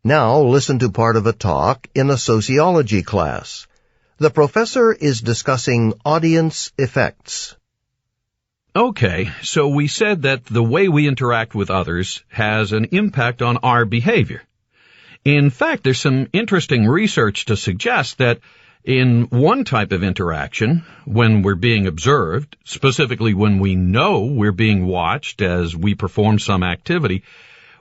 Now listen to part of a talk in a sociology class. The professor is discussing audience effects. Okay, so we said that the way we interact with others has an impact on our behavior. In fact, there's some interesting research to suggest that in one type of interaction, when we're being observed, specifically when we know we're being watched as we perform some activity,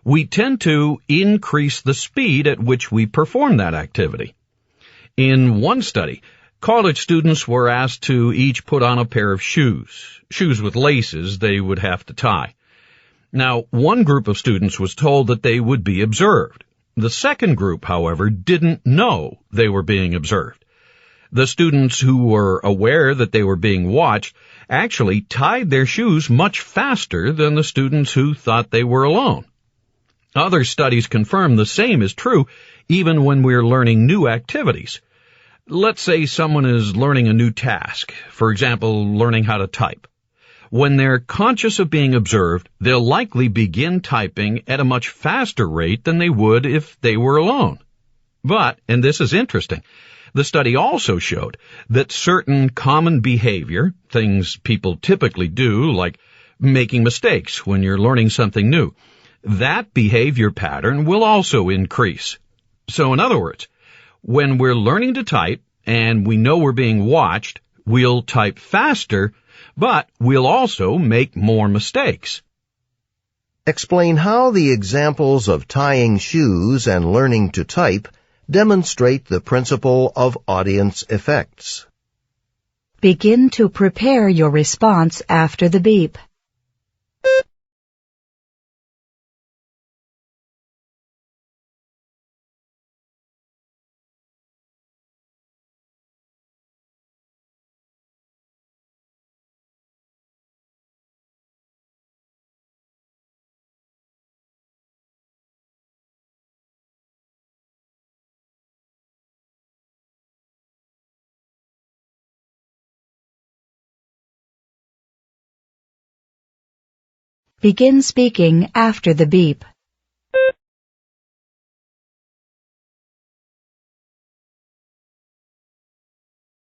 we tend to increase the speed at which we perform that activity. In one study, college students were asked to each put on a pair of shoes with laces they would have to tie. Now, one group of students was told that they would be observed. The second group, however, didn't know they were being observed. The students who were aware that they were being watched actually tied their shoes much faster than the students who thought they were alone. Other studies confirm the same is true even when we're learning new activities. Let's say someone is learning a new task, for example, learning how to type. When they're conscious of being observed, they'll likely begin typing at a much faster rate than they would if they were alone. But, and this is interesting, the study also showed that certain common behavior, things people typically do, like making mistakes when you're learning something new, that behavior pattern will also increase. So in other words, when we're learning to type and we know we're being watched, we'll type faster, but we'll also make more mistakes. Explain how the examples of tying shoes and learning to type demonstrate the principle of audience effects. Begin to prepare your response after the beep. Begin speaking after the beep.